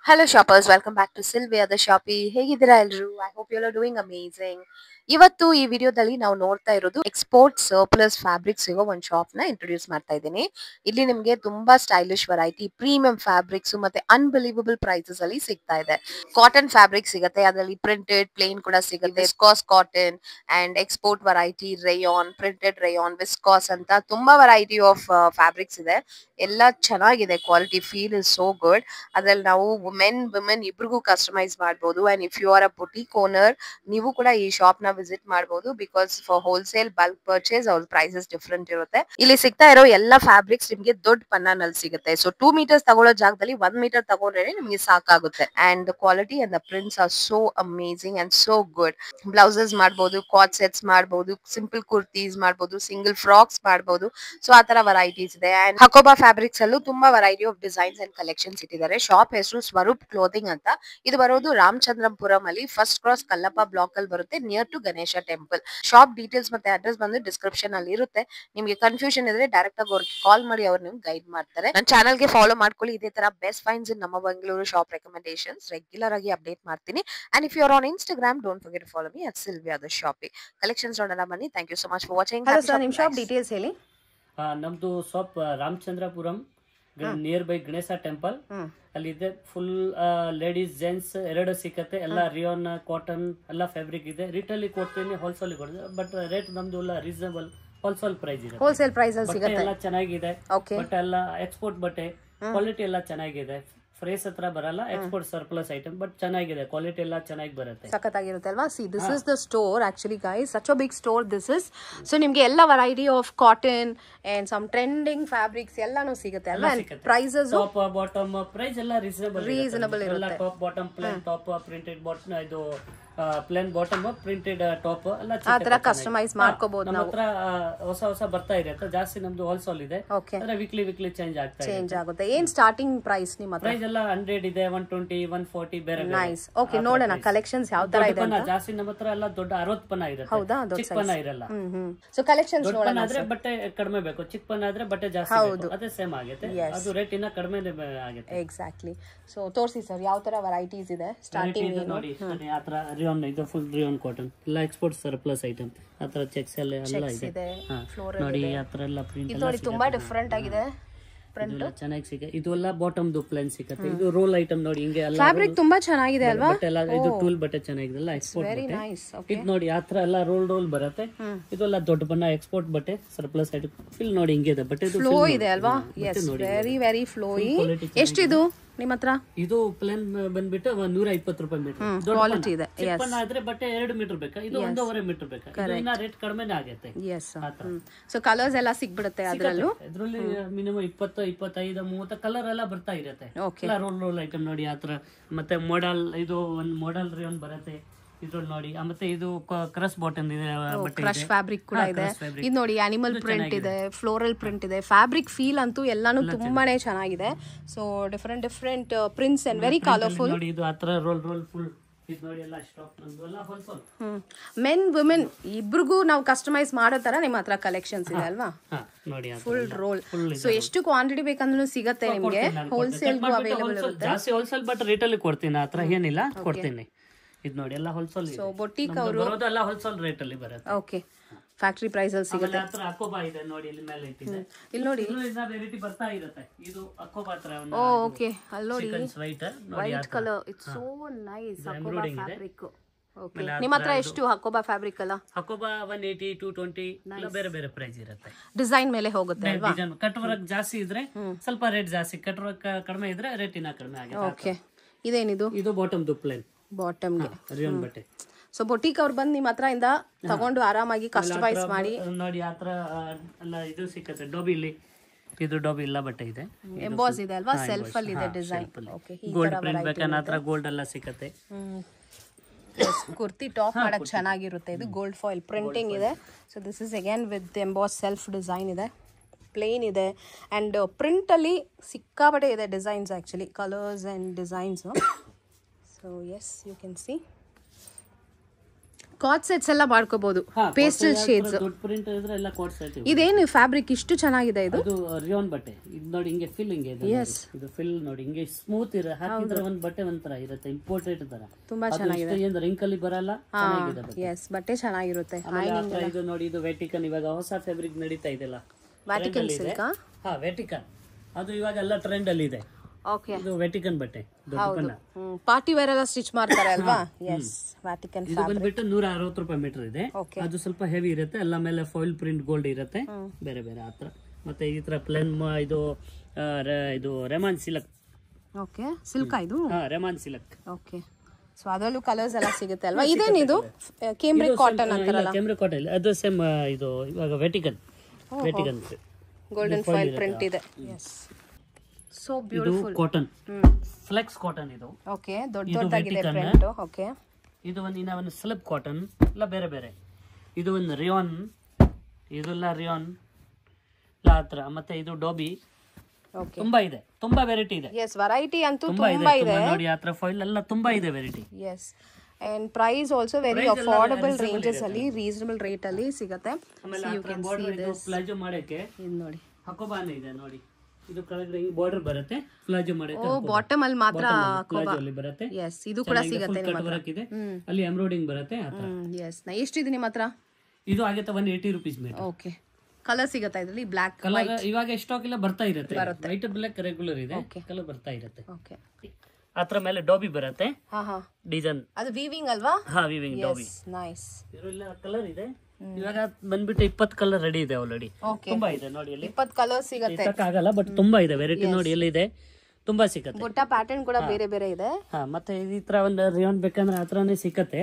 Hello shoppers, welcome back to Sylvia the Shoppy. ಹೇಗಿದ್ದೀರಾ ಎಲ್ರು? I hope you all are doing amazing. ಇವತ್ತು ಈ ವಿಡಿಯೋದಲ್ಲಿ ನಾವು ನೋಡ್ತಾ ಇರೋದು ಎಕ್ಸ್ಪೋರ್ಟ್ ಸರ್ಪ್ಲಸ್ ಫ್ಯಾಬ್ರಿಕ್ಸ್ ಸಿಗೋ ಒಂದು ಶಾಪ್ ನ ಇಂಟ್ರೊಡ್ಯೂಸ್ ಮಾಡ್ತಾ ಇದ್ದೀನಿ. ಇಲ್ಲಿ ನಿಮಗೆ ತುಂಬಾ ಸ್ಟೈಲಿಶ್ ವೆರೈಟಿ, ಪ್ರೀಮಿಯಂ ಫ್ಯಾಬ್ರಿಕ್ಸ್ ಮತ್ತೆ ಅನ್ಬಿಲೀವಬಲ್ ಪ್ರೈಸಸ್ ಅಲ್ಲಿ ಸಿಗ್ತಾ ಇದೆ. ಕಾಟನ್ ಫ್ಯಾಬ್ರಿಕ್ ಸಿಗುತ್ತೆ, ಅದರಲ್ಲಿ ಪ್ರಿಂಟೆಡ್ ಪ್ಲೇನ್ ಕೂಡ ಸಿಗುತ್ತೆ, viscose cotton and export variety rayon, printed rayon, viscose ಅಂತ ತುಂಬಾ ವೆರೈಟಿ ಆಫ್ ಫ್ಯಾಬ್ರಿಕ್ಸ್ ಇದೆ. ಎಲ್ಲ ಚೆನ್ನಾಗಿದೆ, quality feel is so good. ಅದ್ರಲ್ಲಿ ನಾವು ಮೆನ್ ವಿಮೆನ್ ಇಬ್ರಿಗೂ ಕಸ್ಟಮೈಸ್ ಮಾಡಬಹುದು. And if you are a boutique owner, ನೀವು ಕೂಡ ಈ ಶಾಪ್ ನ ವಿಸಿಟ್ ಮಾಡಬಹುದು. Because for wholesale bulk purchase ಅವ್ರ ಪ್ರೈಸಸ್ ಡಿಫ್ರೆಂಟ್ ಇರುತ್ತೆ. ಇಲ್ಲಿ ಸಿಗ್ತಾ ಇರೋ ಎಲ್ಲ ಫ್ಯಾಬ್ರಿಕ್ಸ್ ನಿಮ್ಗೆ ದೊಡ್ಡ ಪನ್ನಾನಲ್ಲಿ ಸಿಗುತ್ತೆ. ಸೊ 2 ಮೀಟರ್ಸ್ ತಗೊಳ್ಳೋ ಜಾಗದಲ್ಲಿ 1 ಮೀಟರ್ ತಗೊಂಡ್ರೆ ನಿಮ್ಗೆ ಸಾಕಾಗುತ್ತೆ. And the quality and the prints are so amazing and so good. Blouses ಮಾಡಬಹುದು, ಕಾಟ್ ಸೆಟ್ಸ್ ಮಾಡಬಹುದು, ಸಿಂಪಲ್ ಕುರ್ತೀಸ್ ಮಾಡಬಹುದು, ಸಿಂಗಲ್ ಫ್ರಾಕ್ಸ್ ಮಾಡಬಹುದು. ಸೊ ಆ ತರ ವೆರೈಟೀಸ್ ಇದೆ. ಅಂಡ್ ಹಕೋಬಾ ಫ್ಯಾಬ್ರಿಕ್ಸ್ ಅಲ್ಲೂ ತುಂಬಾ variety of designs and collections ಇಟ್ಟಿದ್ದಾರೆ. ಶಾಪ್ ಹೆಸರು ಸ್ವರೂಪ್ ಕ್ಲೋಥಿಂಗ್ ಅಂತ. ಇದು ಬರೋದು ರಾಮಚಂದ್ರಪುರಂ ಅಲ್ಲಿ ಫಸ್ಟ್ ಕ್ರಾಸ್ ಕಲ್ಲಪ್ಪ ಬ್ಲಾಕ್ ಅಲ್ಲಿ ಬರುತ್ತೆ, near to Ganesha temple. Shop details ಮತ್ತೆ ಅಡ್ರೆಸ್ ಬಂದು ಡಿಸ್ಕ್ರಿಪ್ಷನ್ ಅಲ್ಲಿ ಇರುತ್ತೆ. ನಿಮ್ಗೆ ಕನ್ಫ್ಯೂಷನ್ ಇದ್ರೆ ಡೈರೆಕ್ಟ್ ಆಗಿ ಅವ್ರಿಗೆ ಕಾಲ್ ಮಾಡಿ ಅವ್ರು ನಿಮ್ಗೆ ಗೈಡ್ ಮಾಡ್ತಾರೆ. ನನ್ನ ಚಾನಲ್ ಗೆ ಫಾಲೋ ಮಾಡ್ಕೊಳ್ಳಿ. ಇದೇ ತರ ಬೆಸ್ಟ್ ಫೈನ್ಸ್ ಇನ್ ನಮ್ಮ ಬೆಂಗಳೂರು ಶಾಪ್ ರೆಕಮೆಂಡೇಶನ್ಸ್ ರೆಗ್ಯುಲರ್ ಆಗಿ ಅಪ್ಡೇಟ್ ಮಾಡ್ತೀನಿ. And if you are on Instagram, don't forget to follow me at Sylvia the shoppy. Collections ನೋಡೋಣ ಬನ್ನಿ. Thank you so much for watching. Hello sir, ನಿಮ್ಮ shop details ಹೇಳಿ. ನಮ್ದು shop Ramachandrapuram near by Ganesha temple ಅಲ್ಲಿದೆ. Full ladies gents ಎರಡು ಸಿಕ್ಕತ್ತೆ. ಎಲ್ಲ rayon cotton ಎಲ್ಲ ಫ್ಯಾಬ್ರಿಕ್ ಇದೆ. ರಿಟೇಲ್ ಕೊಡ್ತೀನಿ, ಹೋಲ್ಸೇಲ್ ಕೊಡ್ತೀನಿ. ಬಟ್ ರೇಟ್ ನಮ್ದು ಎಲ್ಲ ರೀಸನಬಲ್ ಹೋಲ್ಸೇಲ್ ಪ್ರೈಸ್ ಇದೆ. ಹೋಲ್ಸೇಲ್ ಪ್ರೈಸ್ ಅಲ್ಲಿ ಸಿಗುತ್ತೆ. ಎಲ್ಲ ಚೆನ್ನಾಗಿದೆ. ಬಟ್ ಎಲ್ಲ ಎಕ್ಸ್ಪೋರ್ಟ್ ಬಟ್ಟೆ, ಕ್ವಾಲಿಟಿ ಎಲ್ಲ ಚೆನ್ನಾಗಿದೆ. ಫ್ರೇಸ್ ಹತ್ರ ಬರಲ್ಲ, ಎಕ್ಸ್ಪೋರ್ಟ್ ಸರ್ಪ್ಲಸ್ ಐಟಮ್, ಬಟ್ ಚೆನ್ನಾಗಿದೆ, ಕ್ವಾಲಿಟಿ ಎಲ್ಲ ಚೆನ್ನಾಗಿ ಬರುತ್ತೆ. ಸಖತ್ತಾಗಿರುತ್ತೆ ಅಲ್ವಾ? See, this is the store actually guys, such a big store this is. So ನಿಮ್ಗೆ ಎಲ್ಲ variety of cotton and some trending fabrics ಎಲ್ಲಾನು ಸಿಗುತ್ತೆ ಅಲ್ವಾ? ಪ್ರೈಸಸ್ ಟಾಪ್ ಬಾಟಮ್ ಪ್ರೈಸ್ ಎಲ್ಲ ರೀಸನಬಲ್ ಇರುತ್ತೆ. Top bottom plain top, printed bottom, ಇದು plain bottom, printed top ಎಲ್ಲ ಆ ತರ ಕಸ್ಟಮೈಸ್ ಮಾಡ್ಕೋಬಹುದು. ನಮ್ಮ ಹತ್ರ ಹೊಸ ಹೊಸ ಬರ್ತಾ ಇರುತ್ತೆ. ಜಾಸ್ತಿ ನಮ್ದು ಹೋಲ್ಸೇಲ್ ಇದೆ. ವೀಕ್ಲಿ ಚೇಂಜ್ ಆಗುತ್ತೆ. ಏನ್ ಸ್ಟಾರ್ಟಿಂಗ್ ಪ್ರೈಸ್ ನಿಮ್ಮ ಹತ್ರ? ಪ್ರೈಸ್ ಎಲ್ಲ 100 ಇದೆ, 120, 140 ಬೇರೆ. ನೈಸ್. ಓಕೆ, ನೋಡೋಣ ಕಲೆಕ್ಷನ್ಸ್ ಯಾವ ತರ ಇದೆ ಅಂತ. ಜಾಸ್ತಿ ನಮ್ಮ ಹತ್ರ ಎಲ್ಲ ದೊಡ್ಡ 60 ಪನ್ನ ಇರುತ್ತೆ. ಹೌದಾ? ಚಿಕ್ಕ ಪನ್ನ ಇರಲ್ಲ. ಸೊ ಕಲೆಕ್ಷನ್ಸ್ ನೋಡೋಣ. ಆದ್ರೆ ಬಟ್ಟೆ ಕಡಿಮೆ ಬೇಕು, ಚಿಕ್ಕ ಪನ್ನ ಆದ್ರೆ ಬಟ್ಟೆ ಜಾಸ್ತಿ ಬೇಕು. ಅದೇ ಸೇಮ್ ಆಗುತ್ತೆ, ಅದು ರೇಟ್ ಇನ್ನ ಕಡಿಮೆ ಆಗುತ್ತೆ. ಎಕ್ಸಾಕ್ಟ್ಲಿ. ಸೊ ತೋರಿಸಿ ಸರ್, ಯಾವ ತರ ವೆರೈಟೀಸ್ ಇದೆ ಸ್ಟಾರ್ಟಿಂಗ್ ನೋಡಿ. ಆತರ ರಿಯಾನ್ ಇದು ಫುಲ್ ರಿಯಾನ್ ಕಾಟನ್ ಎಲ್ಲ ಎಕ್ಸ್ಪೋರ್ಟ್ ಸರ್ಪ್ಲಸ್ ಐಟಮ್. ಆತರ ಚೆಕ್ಸ್ ಎಲ್ಲ ಇದೆ. ನೋಡಿ ಆತರ ಎಲ್ಲ ಪ್ರಿಂಟ್ ನೋಡಿ, ತುಂಬಾ ಡಿಫರೆಂಟ್ ಆಗಿದೆ. ಪ್ರಿಂಟ್ ಚೆನ್ನಾಗಿ ಸಿಗುತ್ತೆ. ಇದು ಎಲ್ಲ ಬಾಟಮ್ ಪ್ಲೇನ್ ಸಿಗುತ್ತೆ. ಇದು ರೋಲ್ ಐಟಮ್ ನೋಡಿ, ಹಿಂಗೆ ಎಲ್ಲ ಫ್ಯಾಬ್ರಿಕ್ ತುಂಬಾ ಚೆನ್ನಾಗಿದೆ ಅಲ್ವಾ? ಬಟ್ಟೆ ಎಲ್ಲ ಇದು ಟೂಲ್ ಬಟ್ಟೆ ಚೆನ್ನಾಗಿದೆ, ಎಲ್ಲ ಎಕ್ಸ್ಪೋರ್ಟ್ ಬಟ್ಟೆ. ಇದು ನೋಡಿ ಆತರ ಎಲ್ಲ ರೋಲ್ ಬರುತ್ತೆ. ಇದೆಲ್ಲ ದೊಡ್ಡ ಬಣ್ಣ ಎಕ್ಸ್ಪೋರ್ಟ್ ಬಟ್ಟೆ, ಸರ್ಪ್ಲಸ್ ಐಟಮ್. ಫಿಲ್ ನೋಡಿ ಹಿಂಗೆ ಇದೆ ಬಟ್ಟೆ, ಫ್ಲೋ ಇದೆ ಅಲ್ವಾ? S, very flowy. ಎಷ್ಟಿದು ನಿಮ್ಮ ಹತ್ರ? ಇದು ಪ್ಲೇನ್ ಬಂದ್ಬಿಟ್ಟು 120 ರೂಪಾಯಿ ಮೀಟರ್. ಕ್ವಾಲಿಟಿ ಇದೆ. ಆದ್ರೆ ಬಟ್ಟೆ 2 ಮೀಟರ್ ಬೇಕಾ, ಇದು 1.5 ಮೀಟರ್ ಬೇಕಾ, ಇದನ್ನ ರೇಟ್ ಕಡಿಮೆನೇ ಆಗುತ್ತೆ. ಸೊ ಕಲರ್ಸ್ ಎಲ್ಲ ಸಿಗ್ಬಿಡುತ್ತೆ ಅದ್ರಲ್ಲೂ. ಇದ್ರಲ್ಲಿ ಮಿನಿಮಮ್ 20, 25, 30 ಕಲರ್ ಎಲ್ಲ ಬರ್ತಾ ಇರುತ್ತೆ. ರೋಲ್ ಐಟಮ್ ನೋಡಿ ಆತರ. ಮತ್ತೆ ಮಾಡೆಲ್, ಇದು ಒಂದು ಮಾಡೆಲ್ ರಿಯಾನ್ ಬರುತ್ತೆ ಇದ್ರಲ್ಲಿ ನೋಡಿ. ಮತ್ತೆ ಇದು ಕ್ರಶ್ ಬಾಟಮ್ ಇದೆ, ಕ್ರಶ್ ಫ್ಯಾಬ್ರಿಕ್ ಕೂಡ ಇದೆ. ಇದು ನೋಡಿ, ಅನಿಮಲ್ ಪ್ರಿಂಟ್ ಇದೆ, ಫ್ಲೋರಲ್ ಪ್ರಿಂಟ್ ಇದೆ. ಫ್ಯಾಬ್ರಿಕ್ ಫೀಲ್ ಅಂತೂ ಎಲ್ಲಾನು ತುಂಬಾನೇ ಚೆನ್ನಾಗಿದೆ. So different prints and very colourful. ನೋಡಿ ಇದು ಆತರ ರೋಲ್ ಫುಲ್. ಮೆನ್ ವುಮೆನ್ ಇಬ್ರಿಗೂ ನಾವು ಕಸ್ಟಮೈಸ್ ಮಾಡೋ ತರ ನಿಮ್ಮ ಹತ್ರ ಕಲೆಕ್ಷನ್ಸ್ ಇದೆ ಅಲ್ವಾ? Full roll. ಸೊ ಎಷ್ಟು ಕ್ವಾಂಟಿಟಿ ಬೇಕಂದ್ರೂ ಸಿಗತ್ತೆ ನಿಮ್ಗೆ. ಹೋಲ್ಸೇಲ್ ಅವೈಲೇಬಲ್ ಇರುತ್ತೆ. ಜಾಸ್ತಿ ಹೋಲ್ಸೇಲ್ ಬಟ್ ರೇಟಲ್ಲಿ ಕೊಡ್ತೀನಿ, ಆತರ ಏನಿಲ್ಲ, ಕೊಡ್ತೀನಿ. ಇದು ನೋಡಿ ಎಲ್ಲ ಹೋಲ್ಸೇಲ್. ಸೊ ಬೊಟಿಕ್ ಅವರು ಎಲ್ಲ ಹೋಲ್ಸೇಲ್ ರೇಟ್ ಅಲ್ಲಿ ಬರುತ್ತೆ. ಓಕೆ, ಫ್ಯಾಕ್ಟರಿ ಪ್ರೈಸ್ ಅಲ್ಲಿ ಸಿಗುತ್ತೆ. ಹತ್ರ ಅಕೋಬಾ ಇದೆ ನೋಡಿ, ಇಲ್ಲಿ ಮೇಲೆ ಇಟ್ಟಿದೆ. ಇಲ್ಲಿ ನೋಡಿ, ವೆರೈಟಿ ಬರ್ತಾ ಇರುತ್ತೆ. ಇದು ಅಕೋಬಾ ಹತ್ರ ಒಂದು. ಓಕೆ, ಅಲ್ಲಿ ನೋಡಿ, white colour. It's so nice. ಅಕೋಬಾ ಫ್ಯಾಬ್ರಿಕ್. ಓಕೆ, ನಿಮ್ಮ ಹತ್ರ ಎಷ್ಟು ಹಕೋಬಾ ಫ್ಯಾಬ್ರಿಕ್ ಅಲ್ಲ? ಹಕೋಬಾ 180, 220 ಬೇರೆ ಬೇರೆ ಪ್ರೈಸ್ ಇರುತ್ತೆ. ಡಿಸೈನ್ ಮೇಲೆ ಹೋಗುತ್ತೆ ಅಲ್ವಾ? ಕಟ್ ವರ್ಕ್ ಜಾಸ್ತಿ ಇದ್ರೆ ಸ್ವಲ್ಪ ರೇಟ್ ಜಾಸ್ತಿ, ಕಟ್ ವರ್ಕ್ ಕಡಿಮೆ ಇದ್ರೆ ರೇಟ್ ಇನ್ನ ಕಡಿಮೆ ಆಗುತ್ತೆ. ಓಕೆ, ಇದೇನಿದು? ಇದು ಬಾಟಮ್ ಪ್ಲೇನ್ ಬಾಟಮ್ಗೆ ರಿಯಾನ್ ಬಟ್ಟೆ. ಸೊ ಬೊಟಿಕ್ ಅವ್ರು ಬಂದು ನಿಮ್ಮ ಹತ್ರ ಇಂದ ತಗೊಂಡು ಆರಾಮಾಗಿ ಕಸ್ಟಮೈಸ್ ಮಾಡಿ ನೋಡಿ. ಆತರ ಎಲ್ಲ ಇದು ಸಿಕ್ಕತ್ತೆ. ಡೋಬಿಲಿ ಇದು ಡೋಬಿ ಇಲ್ಲ ಬಟ್ಟೆ ಇದೆ, ಎಂಬಾಸ್ ಇದೆ ಅಲ್ವಾ? ಸೆಲ್ಫ್ ಅಲ್ಲಿ ಇದೆ ಡಿಸೈನ್. ಓಕೆ, ಗೋಲ್ಡ್ ಪ್ರಿಂಟ್ ಬೇಕನ್ನ ಆತರ ಗೋಲ್ಡ್ ಎಲ್ಲ ಸಿಕ್ಕತ್ತೆ. ಕುರ್ತಿ ಟಾಪ್ ಮಾಡಕ್ ಚೆನ್ನಾಗಿರುತ್ತೆ. ಇದು ಗೋಲ್ಡ್ ಫಾಯಿಲ್ ಪ್ರಿಂಟಿಂಗ್ ಇದೆ. So this is again with emboss self design ಇದೆ. ಪ್ಲೇನ್ ಇದೆ ಅಂಡ್ ಪ್ರಿಂಟ್ ಅಲ್ಲಿ ಸಿಕ್ಕಾಪಟ್ಟೆ ಇದೆ designs, actually colours and designs. So yes, you can see card sets ಎಲ್ಲ ಮಾಡ್ಕೋಬಹುದು, ಪೇಸ್ಟಲ್ ಶೇಡ್ಸ್. ದೊಡ್ಡ ಪ್ರಿಂಟ್ ಇದ್ರೆ ಎಲ್ಲ ಕೋಟ್ ಸೆಟ್. ಇದೇನು ಫ್ಯಾಬ್ರಿಕ್ ಇಷ್ಟು ಚೆನ್ನಾಗಿದೆ ಇದು? ಅದು ರಿಯೋನ್ ಬಟ್ಟೆ. ಇದು ನೋಡಿ ಹಿಂಗೆ ಫಿಲ್ ಹಿಂಗೆ ಇದೆ. ಇದು ಫಿಲ್ ನೋಡಿ ಹಿಂಗೆ ಸ್ಮೂತ್ ಇರ ಹಾಕಿದ್ರೆ ಒಂದ್ ಬಟ್ಟೆ ಒಂಥರ ಇರುತ್ತೆ, ಇಂಪೋರ್ಟೆಡ್ ತರ. ತುಂಬಾ ಚೆನ್ನಾಗಿದೆ. ಏನು ರಿಂಕಲ್ ಬರಲ್ಲ, ಚೆನ್ನಾಗಿದೆ ಬಟ್ಟೆ. ಎಸ್, ಬಟ್ಟೆ ಚೆನ್ನಾಗಿರುತ್ತೆ. ಇದು ನೋಡಿ, ಇದು ವೆಟಿಕನ್ ಇವಾಗ ಹೊಸ ಫ್ಯಾಬ್ರಿಕ್ ನಡೀತಾ ಇದೆಲ್ಲ. Vatican silk. ಹಾ, ವೆಟಿಕನ್ ಅದು ಇವಾಗ ಎಲ್ಲ ಟ್ರೆಂಡ್ ಅಲ್ಲಿ ಇದೆ. ಓಕೆ, ಇದು ವೆಟಿಕನ್ ಬಟ್ಟೆ. ಪಾರ್ಟಿ ವೇರ್ ಎಲ್ಲ ಸ್ಟಿಚ್ ಮಾಡ್ತಾರೆ ಅಲ್ವಾ? Yes, Vatican. ಇದು ಬಂದ್ಬಿಟ್ಟು 160 ರೂಪಾಯಿ ಮೀಟರ್ ಇದೆ. ಅದು ಸ್ವಲ್ಪ ಹೆವಿ ಇರುತ್ತೆ, ಎಲ್ಲ ಮೇಲೆ ಫಾಯಿಲ್ ಪ್ರಿಂಟ್ ಗೋಲ್ಡ್ ಇರುತ್ತೆ, ಬೇರೆ ಬೇರೆ ಆತರ. ಮತ್ತೆ ಈ ತರ ಪ್ಲೇನ್ ಇದು ರೆಮಾನ್ ಸಿಲ್ಕ್. ಓಕೆ, ಸಿಲ್ಕ್ ಇದು. ರೆಮಾನ್ ಸಿಲ್ಕ್. ಓಕೆ, ಸೊ ಅದರಲ್ಲೂ ಕಲರ್ಸ್ ಎಲ್ಲ ಸಿಗುತ್ತೆ ಅಲ್ವಾ? ಇದೇನಿದು? ಕೇಂಬ್ರಿಕ್ ಕಾಟನ್ ಅಂತಾರಲ್ಲ. ಕೇಂಬ್ರಿಕ್ ಕಾಟನ್ ಅದು ಸೇಮ್. ಇದು ಇವಾಗ ವೆಟಿಕನ್ ಗೋಲ್ಡನ್ ಫಾಯಿಲ್ ಪ್ರಿಂಟ್ ಇದೆ. Yes, so beautiful. Cotton, flex cotton ಇದು. ಓಕೆ, ದೊಡ್ಡದಾಗಿದೆ ಪ್ರಿಂಟ್. ಓಕೆ, ಇದು ಒಂದು ಸ್ಲಿಪ್ ಕಾಟನ್ ಎಲ್ಲ ಬೇರೆ ಬೇರೆ. ಇದು ಒಂದು ರಿಯಾನ್, ಇದೆಲ್ಲ ರಿಯಾನ್ ಎಲ್ಲ ಆತರ. ಮತ್ತೆ ಇದು ಡೋಬಿ. ತುಂಬಾ ಇದೆ, ತುಂಬಾ ವೆರೈಟಿ ಇದೆ. ಎಸ್, ವೆರೈಟಿ ಅಂತೂ ತುಂಬಾ ಇದೆ ನೋಡಿ. ಆತರ ಫಾಯಿಲ್ ಎಲ್ಲ ತುಂಬಾ ಇದೆ variety. Yes, and price also very affordable ranges ಅಲ್ಲಿ, ರೀಸನಬಲ್ ರೇಟ್ ಅಲ್ಲಿ ಸಿಗುತ್ತೆ. ಪ್ಲಾಜೋ ಮಾಡಕ್ಕೆ ಇದು ನೋಡಿ, ಹಕೋಬಾನೆ ಇದೆ ನೋಡಿ. ಇದು ಕೆಳಗಡೆ ಬಾರ್ಡರ್ ಬರುತ್ತೆ, ಪ್ಲಾಜೋ ಮಾಡಕ್ಕೆ. ಬಾಟಮ್ ಅಲ್ಲಿ ಮಾತ್ರ ಪ್ಲಾಜೋ ಅಲ್ಲಿ ಬರುತ್ತೆ. ಎಸ್, ಇದು ಕೂಡ ಸಿಗುತ್ತೆ ನಿಮ್ಮ ಹತ್ರ. ಇದೆ ಅಲ್ಲಿ ಎಂಬ್ರಾಯ್ಡಿಂಗ್ ಬರುತ್ತೆ ಆತರ. ಎಸ್, ಎಷ್ಟಿದೆ ನಿಮ್ಮ ಹತ್ರ? ಇದು ಆಗುತ್ತೆ 180 ರೂಪೀಸ್ ಮೀಟರ್. ಓಕೆ, ಕಲರ್ ಸಿಗುತ್ತೆ ಇದರಲ್ಲಿ? ಬ್ಲಾಕ್ ಕಲರ್ ಇವಾಗ ಸ್ಟಾಕ್ ಎಲ್ಲ ಬರ್ತಾ ಇರುತ್ತೆ. ವೈಟ್ ಬ್ಲಾಕ್ ರೆಗ್ಯುಲರ್ ಇದೆ, ಕಲರ್ ಬರ್ತಾ ಇರುತ್ತೆ. ಓಕೆ, ಅದ್ರ ಮೇಲೆ ಡೋಬಿ ಬರುತ್ತೆ. ಡಿಸೈನ್ ಅದು ವೀವಿಂಗ್ ಅಲ್ವಾ? ಹಾ, ವೀವಿಂಗ್ ಡೋಬಿ. ನೈಸ್. ಇದೆಲ್ಲ ಕಲರ್ ಇದೆ. ಇವಾಗ ಬಂದ್ಬಿಟ್ಟು 20 ಕಲರ್ ರೆಡಿ ಇದೆ ಆಲ್ರೆಡಿ. ತುಂಬಾ ಇದೆ ನೋಡಿ, ಅಲ್ಲಿ 20 ಕಲರ್ ಸಿಗುತ್ತೆ. ಆಗಲ್ಲ, ಬಟ್ ತುಂಬಾ ಇದೆ ವೆರೈಟಿ. ನೋಡಿ ಎಲ್ಲಿದೆ, ತುಂಬಾ ಸಿಗುತ್ತೆ. ಬುಟ್ಟ ಪ್ಯಾಟರ್ನ್ ಕೂಡ ಬೇರೆ ಬೇರೆ ಇದೆ. ಹಾ, ಮತ್ತೆ ಈ ತರ ಒಂದು ರಿಯಾನ್ ಬೇಕಂದ್ರೆ ಆತರನೇ ಸಿಕ್ಕತ್ತೆ.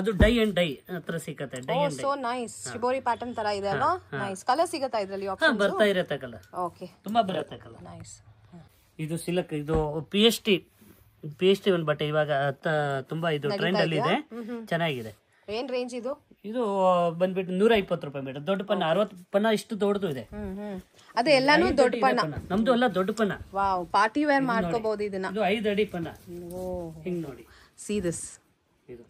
ಅದು ಡೈ ಅಂಡ್ ಡೈ ಹತ್ರ ಸಿಕ್ಕತ್ತೆ. Dye and dye. So nice. Shibori pattern ತರ ಇದೆ ಅಲ್ವಾ? ನೈಸ್. ಕಲರ್ ಸಿಗುತ್ತಾ ಇದರಲ್ಲಿ? ಆಪ್ಷನ್ ಬರ್ತಾ ಇರುತ್ತೆ ಕಲರ್. ಓಕೆ, ತುಂಬಾ ಬರುತ್ತೆ ಕಲರ್. ನೈಸ್. ಇದು ಸಿಲ್ಕ್, ಇದು ಪಿ.ಎಸ್.ಟಿ ಒಂದು ಬಟ್ಟೆ. ಇವಾಗ ತುಂಬಾ ಇದು ಟ್ರೆಂಡ್ ಅಲ್ಲಿ ಇದೆ, ಚೆನ್ನಾಗಿದೆ. ಏನ್ ರೇಂಜ್ ಇದು? ಇದು ಬಂದ್ಬಿಟ್ಟು 120 ರೂಪಾಯಿ ಮೀಟರ್. ದೊಡ್ಡ ಪನ್ನ 60 ಪನ್ನ ಇಷ್ಟು ದೊಡ್ಡದು ಇದೆ. ಅದೇ ಎಲ್ಲಾನು ದೊಡ್ಡ ಪನ್ನ. ನಮ್ದು ಎಲ್ಲ ದೊಡ್ಡ ಪನ್ನ. ವಾವ್, ಪಾರ್ಟಿ ವೇರ್ ಮಾಡ್ಕೋಬಹುದು ಇದನ್ನ. ಇದು 5 ಅಡಿ ಪನ್ನ. ಹಿಂಗ್ ನೋಡಿ, ಸಿ ದಿಸ್.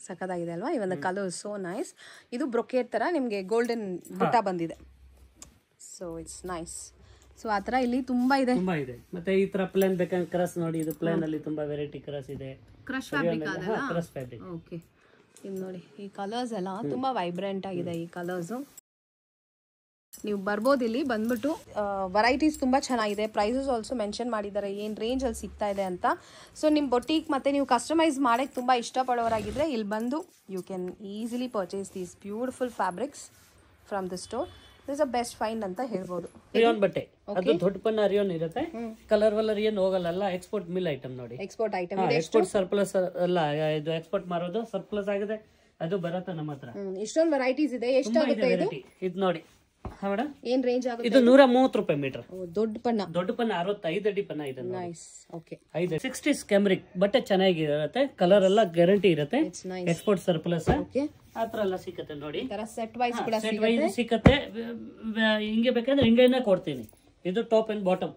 ಸಖತ್ತಾಗಿದೆ ಅಲ್ವಾ? ಇವನ್ ಕಲರ್ ಸೋ ನೈಸ್. ಇದು ಬ್ರೊಕೇಟ್ ತರ ನಿಮ್ಗೆ ಗೋಲ್ಡನ್ ಬುಟ್ಟ ಬಂದಿದೆ. So it's nice. ಸೊ ಆತರ ಇಲ್ಲಿ ತುಂಬಾ ಇದೆ. ಮತ್ತೆ ಈ ತರ ಪ್ಲೇನ್ ಬೇಕಂದ್ರೆ ಕ್ರಸ್ ನೋಡಿ. ಇದು ಪ್ಲೇನ್ ಅಲ್ಲಿ ತುಂಬಾ ವೆರೈಟಿ ಕ್ರಸ್ ಇದೆ. ಕ್ರಶ್ ಫ್ಯಾಬ್ರಿಕ್ ಅದಲ್ಲ? ಕ್ರಸ್ ಫ್ಯಾಬ್ರಿಕ್. ಓಕೆ, ಇದು ನೋಡಿ, ಈ ಕಲರ್ಸ್ ಎಲ್ಲ ತುಂಬಾ ವೈಬ್ರೆಂಟ್ ಆಗಿದೆ. ಈ ಕಲರ್ಸ್ ನೀವು ಬರ್ಬೋದು, ಇಲ್ಲಿ ಬಂದ್ಬಿಟ್ಟು ವೆರೈಟೀಸ್ ತುಂಬಾ ಚೆನ್ನಾಗಿದೆ. ಪ್ರೈಸಸ್ ಆಲ್ಸೋ ಮೆನ್ಷನ್ ಮಾಡಿದ್ದಾರೆ, ಏನ್ ರೇಂಜ್ ಅಲ್ಲಿ ಸಿಗ್ತಾ ಇದೆ ಅಂತ. ಸೊ ನಿಮ್ ಬೊಟೀಕ್ ಮತ್ತೆ ನೀವು ಕಸ್ಟಮೈಸ್ ಮಾಡಕ್ಕೆ ತುಂಬಾ ಇಷ್ಟಪಡೋರಾಗಿದ್ರೆ ಇಲ್ಲಿ ಬಂದು you can easily purchase these beautiful fabrics from the store. This a best find ಅಂತ ಹೇಳ್ಬೋದು. ರಿಯಾನ್ ಬಟ್ಟೆ, ಅದು ದೊಡ್ಡ ಪನ್ನ ರಿಯಾನ್ ಇರುತ್ತೆ. ಕಲರ್ ವಲ್ಲರ್ ಏನು ಹೋಗಲ್ಲ, ಎಕ್ಸ್ಪೋರ್ಟ್ ಮಿಲ್ ಐಟಮ್ ನೋಡಿ. ಎಕ್ಸ್ಪೋರ್ಟ್ ಐಟಮ್, ಎಕ್ಸ್ಪೋರ್ಟ್ ಸರ್ಪ್ಲಸ್ ಅಲ್ಲ, ಇದು ಎಕ್ಸ್ಪೋರ್ಟ್ ಮಾರೋದು ಸರ್ಪ್ಲಸ್ ಆಗಿದೆ, ಅದು ಬರುತ್ತೆ ನಮ್ಮ ಹತ್ರ. ಇಷ್ಟೊಂದು ವೆರೈಟೀಸ್ ಇದೆ. ಎಷ್ಟಾಗುತ್ತೆ ಇದು? ಇದು ನೋಡಿ ಮೇಡಮ್, ಏನ್ ರೇಂಜ್ ಆಗುತ್ತೆ? ಇದು 130 ರೂಪಾಯಿ ಮೀಟರ್. ದೊಡ್ಡ ಪನ್ನ 65 ಅಡಿ ಪನ್ನ ಇದೆ. ನೈಸ್. ಓಕೆ, 60 ಕ್ಯಾಮ್ರಿಕ್ ಬಟ್ಟೆ ಚೆನ್ನಾಗಿರುತ್ತೆ, ಕಲರ್ ಎಲ್ಲ ಗ್ಯಾರಂಟಿ ಇರುತ್ತೆ. ಎಕ್ಸ್ಪೋರ್ಟ್ ಸರ್ಪ್ಲಸ್ ಓಕೆ, ಆತರ ಎಲ್ಲ ಸಿಕ್ಕತ್ತೆ ನೋಡಿ. ಸೆಟ್ ವೈಸ್ ಕೂಡ ಸಿಕ್ಕತ್ತೆ. ಹಿಂಗೆ ಬೇಕಂದ್ರೆ ಹಿಂಗೇನೆ ಕೊಡ್ತೀನಿ. ಇದು ಟಾಪ್ ಅಂಡ್ ಬಾಟಮ್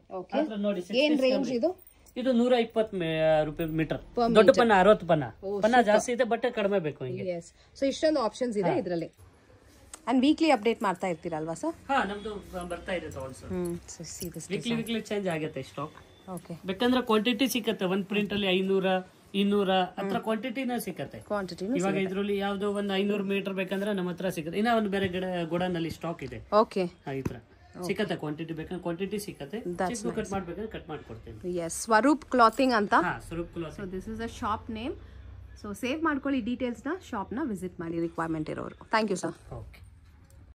ನೋಡಿ. ಏನ್ ರೇಂಜ್ ಇದು? ಇದು 120 ರೂಪಾಯಿ ಮೀಟರ್. ದೊಡ್ಡ ಪನ್ನ 60 ಪನ್ನ ಜಾಸ್ತಿ ಇದೆ, ಬಟ್ಟೆ ಕಡಿಮೆ ಬೇಕು ಹಿಂಗೆ. ಸೊ ಇಷ್ಟೊಂದು ಆಪ್ಷನ್ಸ್ ಇದೆ ಇದರಲ್ಲಿ. ಅಂಡ್ ವೀಕ್ಲಿ ಅಪ್ಡೇಟ್ ಮಾಡ್ತಾ ಇರ್ತೀರಲ್ವಾ ಸರ್? ಹಾ, ನಮ್ದು ಬರ್ತಾ ಇರುತ್ತೆ ಆಲ್ಸೋ. ವೀಕ್ಲಿ ಚೇಂಜ್ ಆಗುತ್ತೆ ಸ್ಟಾಕ್. ಓಕೆ, ಬೇಕಂದ್ರೆ ಕ್ವಾಂಟಿಟಿ ಸಿಕ್ಕತ್ತೆ. ಒಂದ್ ಪ್ರಿಂಟ್ ಅಲ್ಲಿ 500 200 ಹತ್ರ ಕ್ವಾಂಟಿಟಿನ ಸಿಕ್ಕತ್ತೆ. ಇವಾಗ ಇದ್ರಲ್ಲಿ ಯಾವ್ದೋ ಒಂದು 500 ಮೀಟರ್ ಬೇಕಂದ್ರೆ ನಮ್ಮ ಹತ್ರ ಸಿಗುತ್ತೆ. ಇನ್ನ ಒಂದು ಬೇರೆ ಗೋಡನ್ ಸ್ಟಾಕ್ ಇದೆ. ಓಕೆ, ಈ ತರ ಸಿಕ್ಕತ್ತೆ. ಕ್ವಾಂಟಿಟಿ ಬೇಕಂದ್ರೆ ಕ್ವಾಂಟಿಟಿ ಸಿಕ್ಕತ್ತೆ. ಕಟ್ ಮಾಡ್ಬೇಕಂದ್ರೆ ಕಟ್ ಮಾಡ್ಕೊಡ್ತೀನಿ. ಎಸ್, ಸ್ವರೂಪ್ ಕ್ಲಾತಿಂಗ್ ಅಂತ. Swaroop clothing. So this is a shop name. So save ಮಾಡ್ಕೊಳ್ಳಿ ಡೀಟೇಲ್ಸ್ನ, ಶಾಪ್ನ ವಿಸಿಟ್ ಮಾಡಿ ರಿಕ್ವೈರ್ಮೆಂಟ್ ಇರೋರು. Thank you sir. ಓಕೆ.